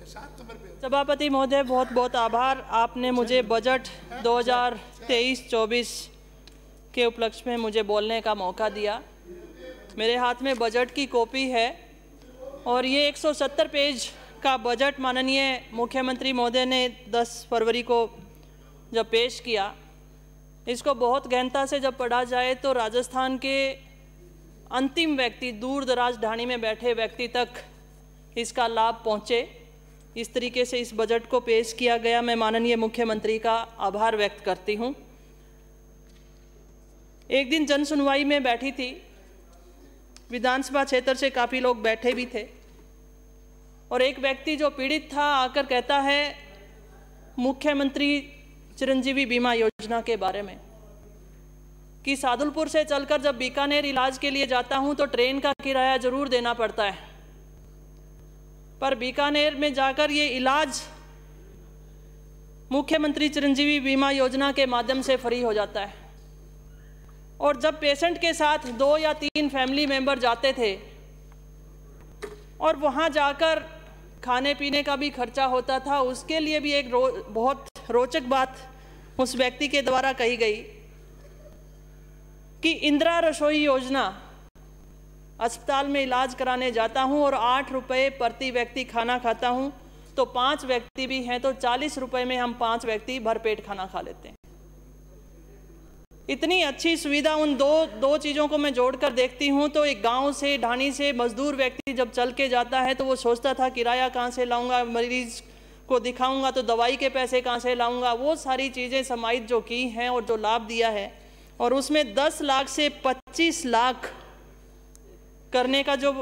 सभापति महोदय, बहुत बहुत आभार। आपने मुझे बजट 2023-24 के उपलक्ष्य में मुझे बोलने का मौका दिया। मेरे हाथ में बजट की कॉपी है और ये 170 पेज का बजट माननीय मुख्यमंत्री महोदय ने 10 फरवरी को जब पेश किया, इसको बहुत गहनता से जब पढ़ा जाए तो राजस्थान के अंतिम व्यक्ति, दूर दराज ढाणी में बैठे व्यक्ति तक इसका लाभ पहुँचे, इस तरीके से इस बजट को पेश किया गया। मैं माननीय मुख्यमंत्री का आभार व्यक्त करती हूँ। एक दिन जन सुनवाई में बैठी थी, विधानसभा क्षेत्र से काफ़ी लोग बैठे भी थे और एक व्यक्ति जो पीड़ित था आकर कहता है मुख्यमंत्री चिरंजीवी बीमा योजना के बारे में कि सादुलपुर से चलकर जब बीकानेर इलाज के लिए जाता हूं तो ट्रेन का किराया जरूर देना पड़ता है, पर बीकानेर में जाकर ये इलाज मुख्यमंत्री चिरंजीवी बीमा योजना के माध्यम से फ्री हो जाता है। और जब पेशेंट के साथ 2 या 3 फैमिली मेंबर जाते थे और वहाँ जाकर खाने पीने का भी खर्चा होता था, उसके लिए भी एक बहुत रोचक बात उस व्यक्ति के द्वारा कही गई कि इंदिरा रसोई योजना, अस्पताल में इलाज कराने जाता हूं और 8 रुपये प्रति व्यक्ति खाना खाता हूं, तो 5 व्यक्ति भी हैं तो 40 रुपये में हम 5 व्यक्ति भरपेट खाना खा लेते हैं। इतनी अच्छी सुविधा उन दो चीज़ों को मैं जोड़कर देखती हूँ तो एक गांव से, ढाणी से मजदूर व्यक्ति जब चल के जाता है तो वो सोचता था किराया कहाँ से लाऊंगा, मरीज को दिखाऊंगा तो दवाई के पैसे कहाँ से लाऊंगा। वो सारी चीज़ें समाहित जो की हैं और जो लाभ दिया है, और उसमें 10 लाख से 25 लाख करने का जो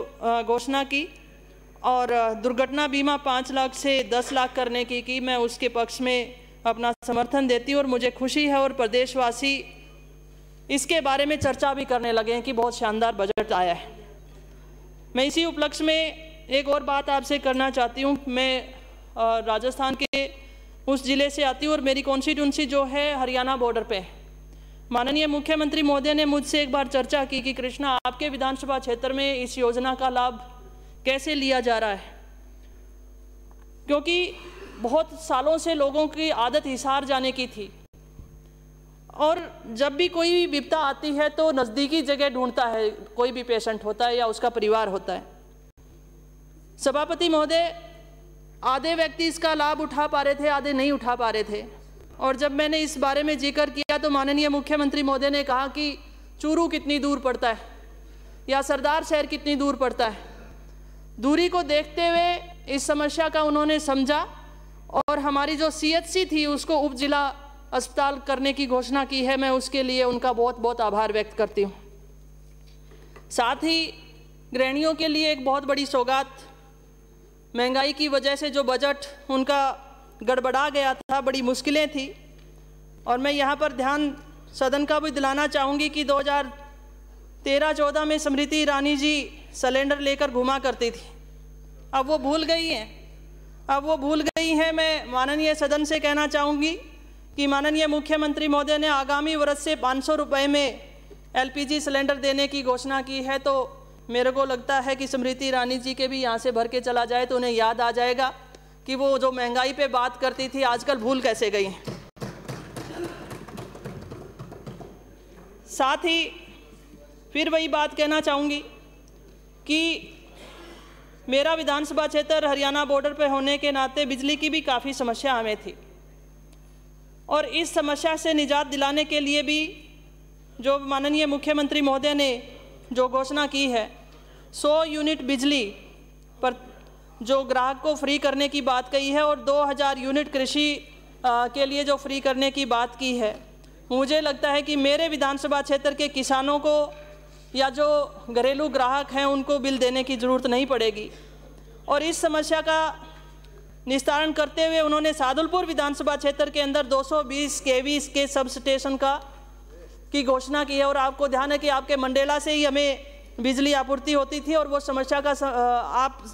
घोषणा की और दुर्घटना बीमा 5 लाख से 10 लाख करने की मैं उसके पक्ष में अपना समर्थन देती हूँ। और मुझे खुशी है और प्रदेशवासी इसके बारे में चर्चा भी करने लगे हैं कि बहुत शानदार बजट आया है। मैं इसी उपलक्ष्य में एक और बात आपसे करना चाहती हूँ। मैं राजस्थान के उस ज़िले से आती हूँ और मेरी कॉन्स्टिट्यूंसी जो है हरियाणा बॉर्डर पे है। माननीय मुख्यमंत्री महोदय ने मुझसे एक बार चर्चा की कि कृष्णा, आपके विधानसभा क्षेत्र में इस योजना का लाभ कैसे लिया जा रहा है, क्योंकि बहुत सालों से लोगों की आदत हिसार जाने की थी और जब भी कोई विपदा आती है तो नज़दीकी जगह ढूंढता है, कोई भी पेशेंट होता है या उसका परिवार होता है। सभापति महोदय, आधे व्यक्ति इसका लाभ उठा पा रहे थे, आधे नहीं उठा पा रहे थे। और जब मैंने इस बारे में जिक्र किया तो माननीय मुख्यमंत्री महोदय ने कहा कि चूरू कितनी दूर पड़ता है या सरदार शहर कितनी दूर पड़ता है। दूरी को देखते हुए इस समस्या का उन्होंने समझा और हमारी जो CHC थी उसको उप जिला अस्पताल करने की घोषणा की है। मैं उसके लिए उनका बहुत बहुत आभार व्यक्त करती हूँ। साथ ही गृहिणियों के लिए एक बहुत बड़ी सौगात, महंगाई की वजह से जो बजट उनका गड़बड़ा गया था, बड़ी मुश्किलें थी, और मैं यहाँ पर ध्यान सदन का भी दिलाना चाहूँगी कि 2013-14 में स्मृति ईरानी जी सिलेंडर लेकर घुमा करती थी। अब वो भूल गई हैं। मैं माननीय सदन से कहना चाहूँगी कि माननीय मुख्यमंत्री महोदय ने आगामी वर्ष से 500 रुपये में LPG सिलेंडर देने की घोषणा की है, तो मेरे को लगता है कि स्मृति ईरानी जी के भी यहाँ से भर के चला जाए तो उन्हें याद आ जाएगा कि वो जो महंगाई पे बात करती थी आजकल भूल कैसे गई। साथ ही फिर वही बात कहना चाहूँगी कि मेरा विधानसभा क्षेत्र हरियाणा बॉर्डर पे होने के नाते बिजली की भी काफ़ी समस्या हमें थी और इस समस्या से निजात दिलाने के लिए भी जो माननीय मुख्यमंत्री महोदय ने जो घोषणा की है, 100 यूनिट बिजली पर जो ग्राहक को फ्री करने की बात कही है और 2000 यूनिट कृषि के लिए जो फ्री करने की बात की है। मुझे लगता है कि मेरे विधानसभा क्षेत्र के किसानों को या जो घरेलू ग्राहक हैं उनको बिल देने की ज़रूरत नहीं पड़ेगी। और इस समस्या का निस्तारण करते हुए उन्होंने सादुलपुर विधानसभा क्षेत्र के अंदर 220 kV के सब स्टेशन की घोषणा की है। और आपको ध्यान है कि आपके मंडेला से ही हमें बिजली आपूर्ति होती थी और वो समस्या का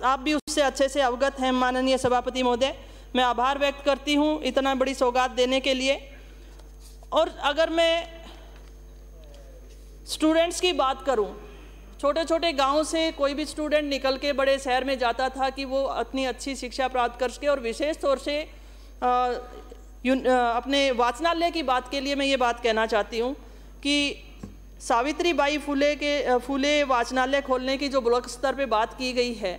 आप भी उससे अच्छे से अवगत हैं। माननीय सभापति महोदय, मैं आभार व्यक्त करती हूँ इतना बड़ी सौगात देने के लिए। और अगर मैं स्टूडेंट्स की बात करूँ, छोटे छोटे गांव से कोई भी स्टूडेंट निकल के बड़े शहर में जाता था कि वो अपनी अच्छी शिक्षा प्राप्त कर सके। और विशेष तौर से अपने वाचनालय की बात के लिए मैं ये बात कहना चाहती हूँ कि सावित्रीबाई फुले वाचनालय खोलने की जो ब्लॉक स्तर पे बात की गई है,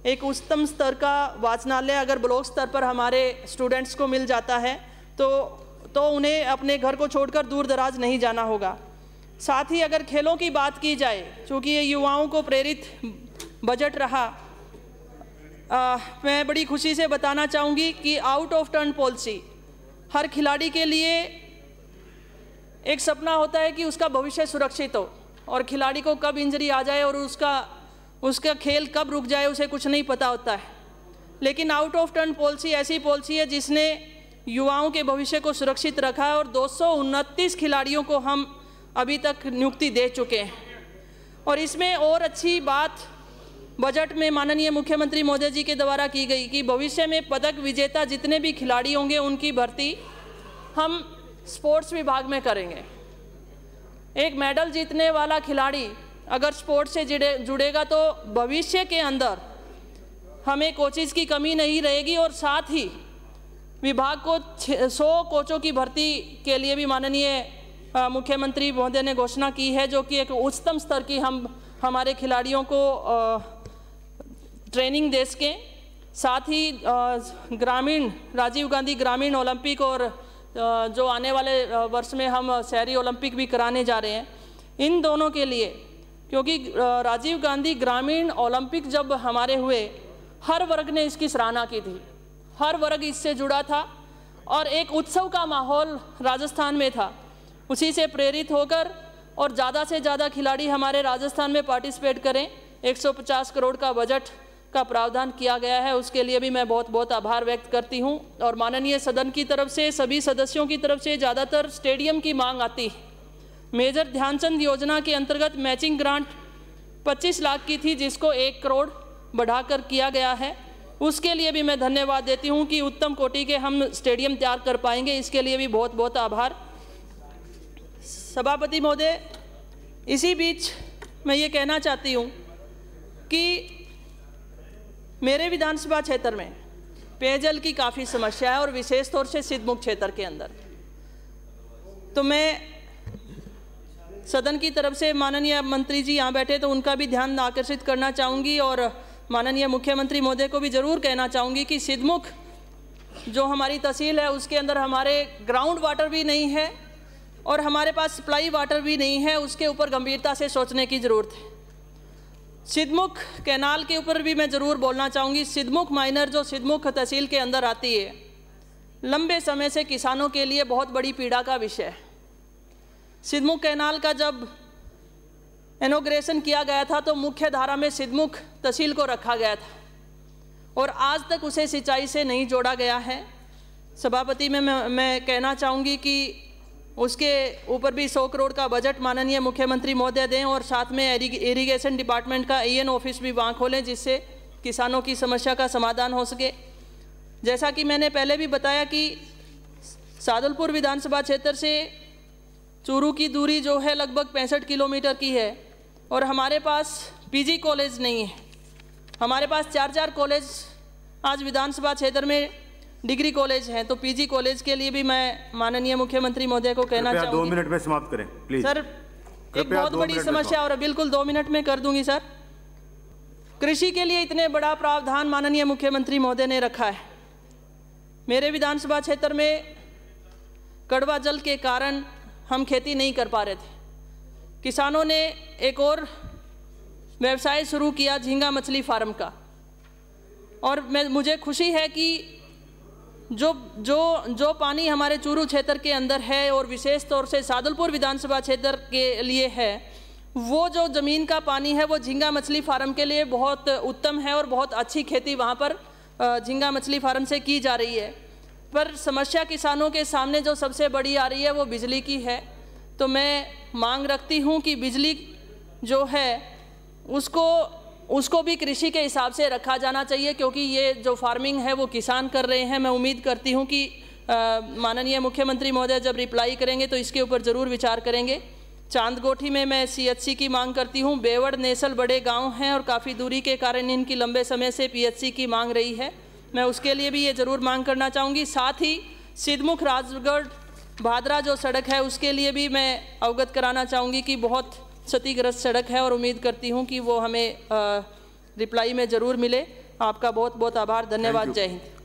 एक उच्चतम स्तर का वाचनालय अगर ब्लॉक स्तर पर हमारे स्टूडेंट्स को मिल जाता है तो उन्हें अपने घर को छोड़कर दूर दराज नहीं जाना होगा। साथ ही अगर खेलों की बात की जाए, चूँकि ये युवाओं को प्रेरित बजट रहा, मैं बड़ी खुशी से बताना चाहूँगी कि आउट ऑफ टर्न पॉलिसी हर खिलाड़ी के लिए एक सपना होता है कि उसका भविष्य सुरक्षित हो, और खिलाड़ी को कब इंजरी आ जाए और उसका खेल कब रुक जाए उसे कुछ नहीं पता होता है। लेकिन आउट ऑफ टर्न पॉलिसी ऐसी पॉलिसी है जिसने युवाओं के भविष्य को सुरक्षित रखा है, और 229 खिलाड़ियों को हम अभी तक नियुक्ति दे चुके हैं। और इसमें और अच्छी बात बजट में माननीय मुख्यमंत्री महोदय जी के द्वारा की गई कि भविष्य में पदक विजेता जितने भी खिलाड़ी होंगे उनकी भर्ती हम स्पोर्ट्स विभाग में करेंगे। एक मेडल जीतने वाला खिलाड़ी अगर स्पोर्ट्स से जुड़ेगा तो भविष्य के अंदर हमें कोचेज़ की कमी नहीं रहेगी, और साथ ही विभाग को 100 कोचों की भर्ती के लिए भी माननीय मुख्यमंत्री महोदय ने घोषणा की है, जो कि एक उच्चतम स्तर की हमारे खिलाड़ियों को ट्रेनिंग दे सकें। साथ ही ग्रामीण राजीव गांधी ग्रामीण ओलंपिक और जो आने वाले वर्ष में हम शहरी ओलंपिक भी कराने जा रहे हैं, इन दोनों के लिए, क्योंकि राजीव गांधी ग्रामीण ओलंपिक जब हमारे हुए हर वर्ग ने इसकी सराहना की थी, हर वर्ग इससे जुड़ा था और एक उत्सव का माहौल राजस्थान में था। उसी से प्रेरित होकर और ज़्यादा से ज़्यादा खिलाड़ी हमारे राजस्थान में पार्टिसिपेट करें, 150 करोड़ का बजट का प्रावधान किया गया है, उसके लिए भी मैं बहुत बहुत आभार व्यक्त करती हूं। और माननीय सदन की तरफ से सभी सदस्यों की तरफ से ज़्यादातर स्टेडियम की मांग आती है। मेजर ध्यानचंद योजना के अंतर्गत मैचिंग ग्रांट 25 लाख की थी, जिसको 1 करोड़ बढ़ाकर किया गया है। उसके लिए भी मैं धन्यवाद देती हूं कि उत्तम कोटि के हम स्टेडियम तैयार कर पाएंगे, इसके लिए भी बहुत बहुत आभार। सभापति महोदय, इसी बीच मैं ये कहना चाहती हूँ कि मेरे विधानसभा क्षेत्र में पेयजल की काफ़ी समस्या है, और विशेष तौर से सिद्धमुख क्षेत्र के अंदर। तो मैं सदन की तरफ से माननीय मंत्री जी यहाँ बैठे तो उनका भी ध्यान आकर्षित करना चाहूँगी, और माननीय मुख्यमंत्री महोदय को भी ज़रूर कहना चाहूँगी कि सिद्धमुख जो हमारी तहसील है उसके अंदर हमारे ग्राउंड वाटर भी नहीं है और हमारे पास सप्लाई वाटर भी नहीं है। उसके ऊपर गंभीरता से सोचने की ज़रूरत है। सिद्धमुख कैनाल के ऊपर भी मैं ज़रूर बोलना चाहूँगी। सिद्धमुख माइनर जो सिद्धमुख तहसील के अंदर आती है, लंबे समय से किसानों के लिए बहुत बड़ी पीड़ा का विषय है। सिद्धमुख कैनाल का जब इनॉग्रेशन किया गया था तो मुख्य धारा में सिद्धमुख तहसील को रखा गया था, और आज तक उसे सिंचाई से नहीं जोड़ा गया है। सभापति में मैं कहना चाहूँगी कि उसके ऊपर भी 100 करोड़ का बजट माननीय मुख्यमंत्री महोदय दें, और साथ में इरिगेशन डिपार्टमेंट का EN ऑफिस भी वहाँ खोलें, जिससे किसानों की समस्या का समाधान हो सके। जैसा कि मैंने पहले भी बताया कि सादुलपुर विधानसभा क्षेत्र से चूरू की दूरी जो है लगभग 65 किलोमीटर की है, और हमारे पास PG कॉलेज नहीं है। हमारे पास 4 कॉलेज आज विधानसभा क्षेत्र में डिग्री कॉलेज हैं, तो PG कॉलेज के लिए भी मैं माननीय मुख्यमंत्री महोदय को कहना चाहूँगी। 2 मिनट में समाप्त करें प्लीज सर। एक बहुत बड़ी समस्या, और बिल्कुल 2 मिनट में कर दूंगी सर। कृषि के लिए इतने बड़ा प्रावधान माननीय मुख्यमंत्री महोदय ने रखा है। मेरे विधानसभा क्षेत्र में कड़वा जल के कारण हम खेती नहीं कर पा रहे थे। किसानों ने एक और व्यवसाय शुरू किया, झींगा मछली फार्म का, और मुझे खुशी है कि जो पानी हमारे चूरू क्षेत्र के अंदर है और विशेष तौर से सादुलपुर विधानसभा क्षेत्र के लिए है, वो जो ज़मीन का पानी है वो झींगा मछली फार्म के लिए बहुत उत्तम है, और बहुत अच्छी खेती वहाँ पर झींगा मछली फार्म से की जा रही है। पर समस्या किसानों के सामने जो सबसे बड़ी आ रही है वो बिजली की है। तो मैं मांग रखती हूँ कि बिजली जो है उसको भी कृषि के हिसाब से रखा जाना चाहिए, क्योंकि ये जो फार्मिंग है वो किसान कर रहे हैं। मैं उम्मीद करती हूँ कि माननीय मुख्यमंत्री महोदय जब रिप्लाई करेंगे तो इसके ऊपर ज़रूर विचार करेंगे। चांदगोठी में मैं CHC की मांग करती हूँ। बेवड़ नेसल बड़े गांव हैं और काफ़ी दूरी के कारण इनकी लंबे समय से PHC की मांग रही है। मैं उसके लिए भी ये ज़रूर मांग करना चाहूँगी। साथ ही सिद्धमुख राजगढ़ भादरा जो सड़क है उसके लिए भी मैं अवगत कराना चाहूँगी कि बहुत क्षतिग्रस्त सड़क है और उम्मीद करती हूँ कि वो हमें रिप्लाई में ज़रूर मिले। आपका बहुत बहुत आभार, धन्यवाद, जय हिंद।